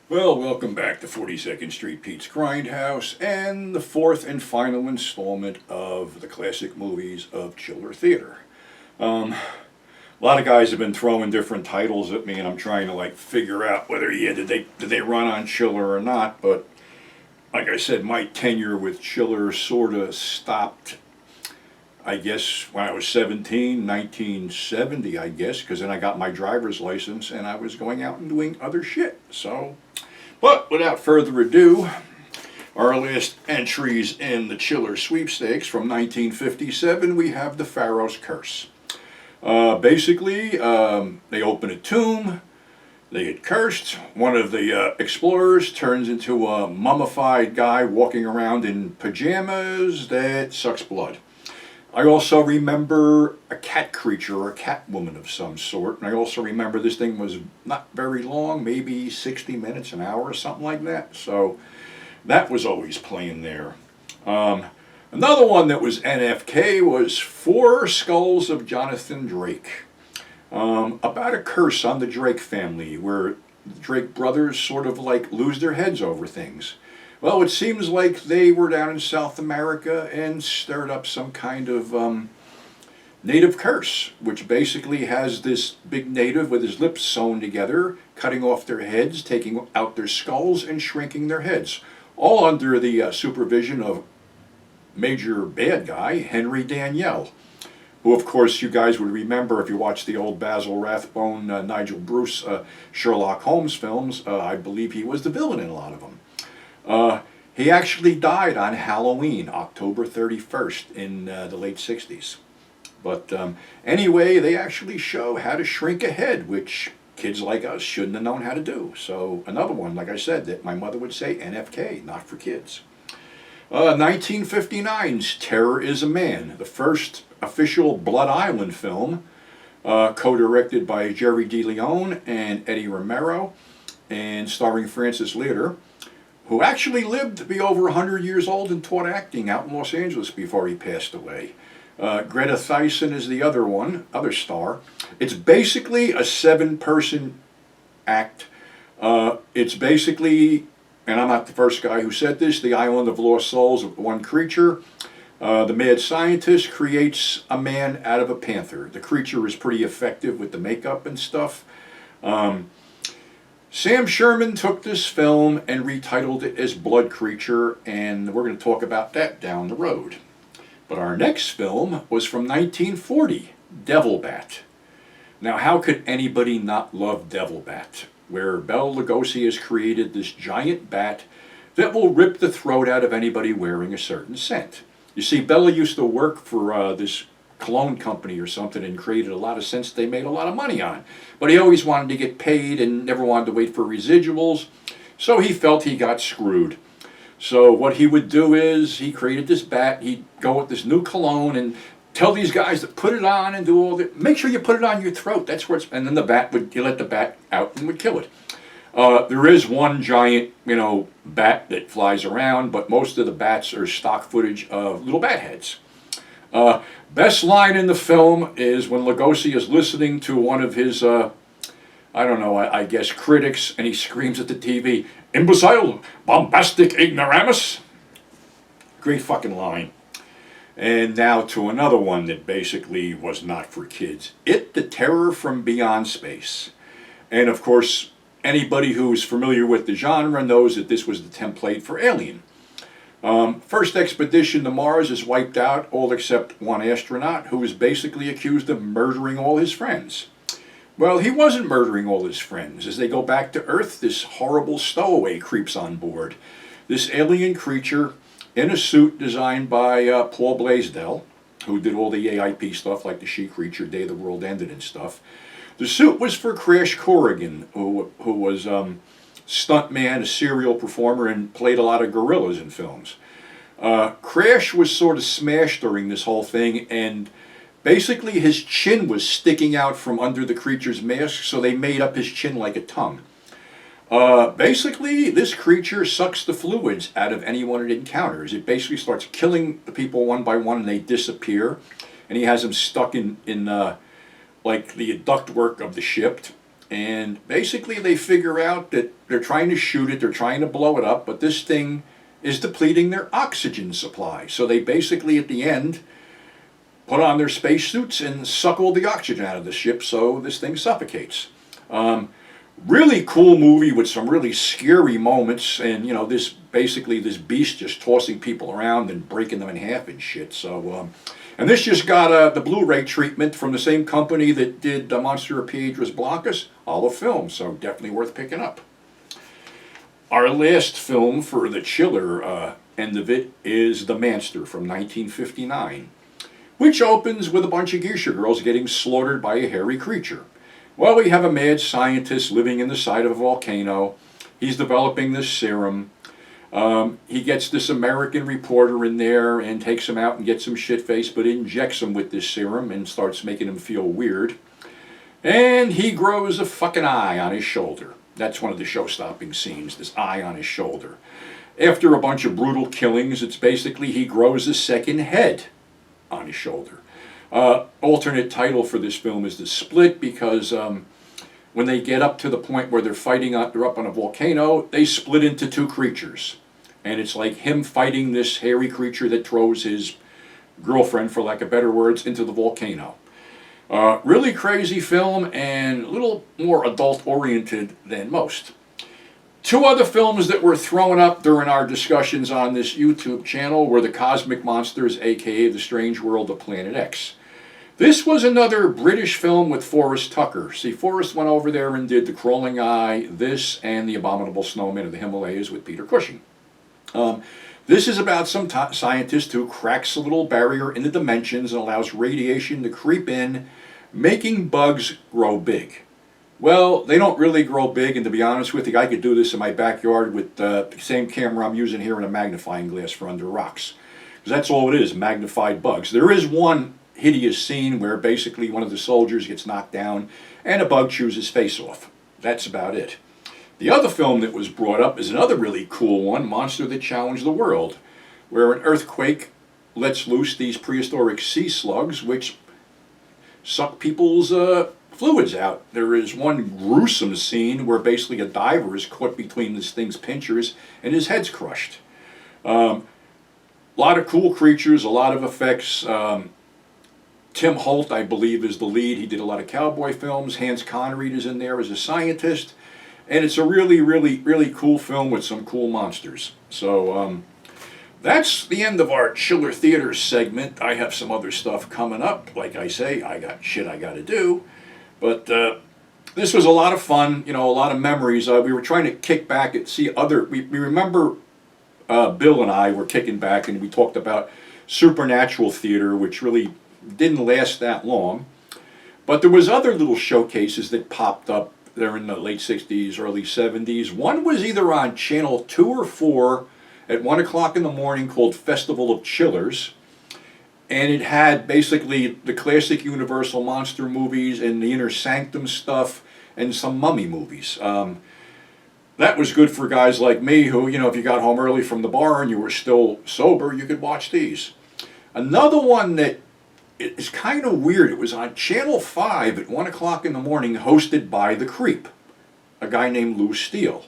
Well, welcome back to 42nd Street Pete's Grindhouse and the fourth and final installment of the classic movies of Chiller Theater. A lot of guys have been throwing different titles at me, and I'm trying to figure out whether did they run on Chiller or not. But like I said, my tenure with Chiller sort of stopped. I guess when I was 17, 1970, I guess, because then I got my driver's license and I was going out and doing other shit. But without further ado, our last entries in the Chiller sweepstakes from 1957, we have the Pharaoh's Curse. They open a tomb, they get cursed, one of the explorers turns into a mummified guy walking around in pajamas that sucks blood. I also remember a cat creature or a cat woman of some sort, and I also remember this thing was not very long, maybe 60 minutes, an hour, or something like that. So that was always playing there. Another one that was NFK was Four Skulls of Jonathan Drake, about a curse on the Drake family where the Drake brothers sort of lose their heads over things. Well, it seems like they were down in South America and stirred up some kind of native curse, which basically has this big native with his lips sewn together, cutting off their heads, taking out their skulls, and shrinking their heads, all under the supervision of major bad guy Henry Daniell, who, of course, you guys would remember if you watched the old Basil Rathbone, Nigel Bruce Sherlock Holmes films. I believe he was the villain in a lot of them. He actually died on Halloween, October 31st in the late 60s. But anyway, they actually show how to shrink a head, which kids like us shouldn't have known how to do. So another one, like I said, that my mother would say, NFK, not for kids. 1959's Terror is a Man, the first official Blood Island film, co-directed by Jerry DeLeon and Eddie Romero, and starring Francis Leader, who actually lived to be over 100 years old and taught acting out in Los Angeles before he passed away. Greta Thiessen is the other star. It's basically a 7-person act. It's basically, and I'm not the first guy who said this, the island of lost souls of one creature. The mad scientist creates a man out of a panther. The creature is pretty effective with the makeup and stuff. Sam Sherman took this film and retitled it as Blood Creature, and we're going to talk about that down the road. But our next film was from 1940, Devil Bat. Now, how could anybody not love Devil Bat, where Bela Lugosi has created this giant bat that will rip the throat out of anybody wearing a certain scent? You see, Bela used to work for this cologne company or something and created a lot of scents they made a lot of money on. But he always wanted to get paid and never wanted to wait for residuals, so he felt he got screwed. So what he would do is he created this bat, he'd go with this new cologne and tell these guys to put it on and do all that. Make sure you put it on your throat, that's where it's, and then he let the bat out and would kill it. There is one giant, bat that flies around, but most of the bats are stock footage of little bat heads. Best line in the film is when Lugosi is listening to one of his, I guess critics, and he screams at the TV, "Imbecile, bombastic ignoramus." Great fucking line. And now to another one that basically was not for kids. It, the Terror from Beyond Space. And of course, anybody who's familiar with the genre knows that this was the template for Alien. First expedition to Mars is wiped out, all except one astronaut who is basically accused of murdering all his friends. Well, he wasn't murdering all his friends. As they go back to Earth, this horrible stowaway creeps on board. This alien creature in a suit designed by Paul Blaisdell, who did all the AIP stuff like the She Creature, Day the World Ended and stuff. The suit was for Crash Corrigan, who was stuntman, a serial performer, and played a lot of gorillas in films. Crash was sort of smashed during this whole thing, and basically his chin was sticking out from under the creature's mask, so they made up his chin like a tongue. Basically, this creature sucks the fluids out of anyone it encounters. It basically starts killing the people one by one, and they disappear. And he has them stuck in like the ductwork of the ship, And basically they figure out that they're trying to shoot it, they're trying to blow it up, but this thing is depleting their oxygen supply. So they basically, at the end, put on their spacesuits and suck all the oxygen out of the ship so this thing suffocates. Really cool movie with some really scary moments, and this basically this beast just tossing people around and breaking them in half and shit. So, and this just got the Blu-ray treatment from the same company that did Monster of Piedras Blancas, Olive Film. So definitely worth picking up. Our last film for the chiller end of it is The Manster from 1959, which opens with a bunch of geisha girls getting slaughtered by a hairy creature. Well, we have a mad scientist living in the side of a volcano. He's developing this serum. He gets this American reporter in there and takes him out and gets him shit-faced, but injects him with this serum and starts making him feel weird. And he grows a fucking eye on his shoulder. That's one of the show-stopping scenes, this eye on his shoulder. After a bunch of brutal killings, it's basically he grows a second head on his shoulder. Alternate title for this film is The Split, because when they get up to the point where they're up on a volcano, they split into two creatures. And it's like him fighting this hairy creature that throws his girlfriend, for lack of better words, into the volcano. Really crazy film and a little more adult-oriented than most. Two other films that were thrown up during our discussions on this YouTube channel were The Cosmic Monsters, aka The Strange World of Planet X. This was another British film with Forrest Tucker. See, Forrest went over there and did The Crawling Eye, this, and The Abominable Snowman of the Himalayas with Peter Cushing. This is about some scientist who cracks a little barrier in the dimensions and allows radiation to creep in, making bugs grow big. Well, they don't really grow big, and to be honest with you, I could do this in my backyard with the same camera I'm using here and a magnifying glass for under rocks. Because that's all it is, magnified bugs. There is one hideous scene where basically one of the soldiers gets knocked down and a bug chews his face off. That's about it. The other film that was brought up is another really cool one, Monster That Challenged the World, where an earthquake lets loose these prehistoric sea slugs which suck people's fluids out. There is one gruesome scene where basically a diver is caught between this thing's pinchers and his head's crushed. A lot of cool creatures, a lot of effects. Tim Holt, I believe, is the lead. He did a lot of cowboy films. Hans Conried is in there as a scientist. And it's a really, really, really cool film with some cool monsters. So that's the end of our Chiller Theater segment. I have some other stuff coming up. Like I say, I got shit I got to do. But this was a lot of fun, a lot of memories. We were trying to kick back and see other... We remember Bill and I were kicking back and we talked about supernatural theater, which really didn't last that long. But there was other little showcases that popped up there in the late 60s, early 70s. One was either on Channel 2 or 4 at 1 o'clock in the morning called Festival of Chillers. And it had basically the classic Universal monster movies and the Inner Sanctum stuff and some mummy movies. That was good for guys like me who, if you got home early from the bar and you were still sober, you could watch these. Another one that is kind of weird, it was on Channel 5 at 1 o'clock in the morning, hosted by The Creep, a guy named Lou Steele.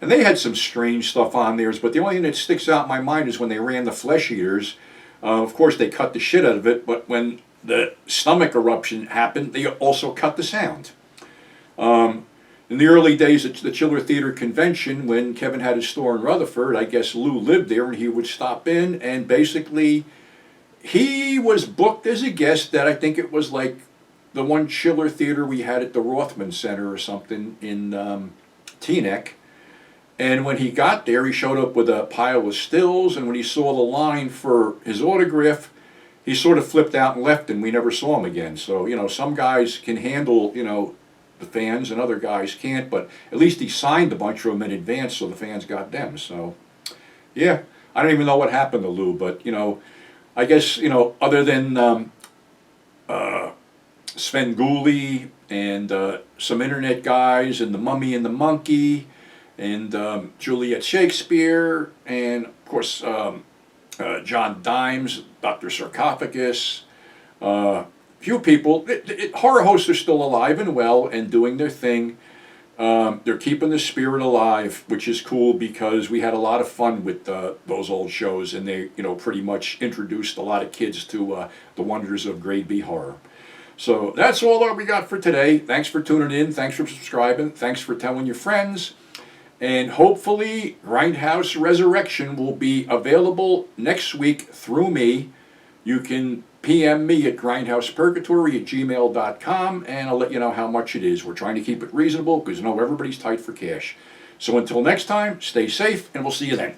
And they had some strange stuff on theirs, but the only thing that sticks out in my mind is when they ran the Flesh Eaters. Of course, they cut the shit out of it, but when the stomach eruption happened, they also cut the sound. In the early days at the Chiller Theater Convention, when Kevin had his store in Rutherford, I guess Lou lived there and he would stop in, and basically he was booked as a guest that I think it was like the one Chiller Theater we had at the Rothman Center or something in Teaneck. And when he got there, he showed up with a pile of stills, and when he saw the line for his autograph, he sort of flipped out and left, and we never saw him again. So, some guys can handle, the fans, and other guys can't, but at least he signed a bunch of them in advance so the fans got them. So, yeah, I don't even know what happened to Lou, but, I guess, other than Sven Gulli and some internet guys and the Mummy and the Monkey and Juliet Shakespeare and, of course, John Dimes, Dr. Sarcophagus, few people. Horror hosts are still alive and well and doing their thing. They're keeping the spirit alive, which is cool because we had a lot of fun with those old shows, and they, pretty much introduced a lot of kids to the wonders of grade B horror. So that's all that we got for today. Thanks for tuning in. Thanks for subscribing. Thanks for telling your friends. And hopefully, Grindhouse Resurrection will be available next week through me. You can PM me at grindhousepurgatory@gmail.com, and I'll let you know how much it is. We're trying to keep it reasonable because everybody's tight for cash. So until next time, stay safe, and we'll see you then.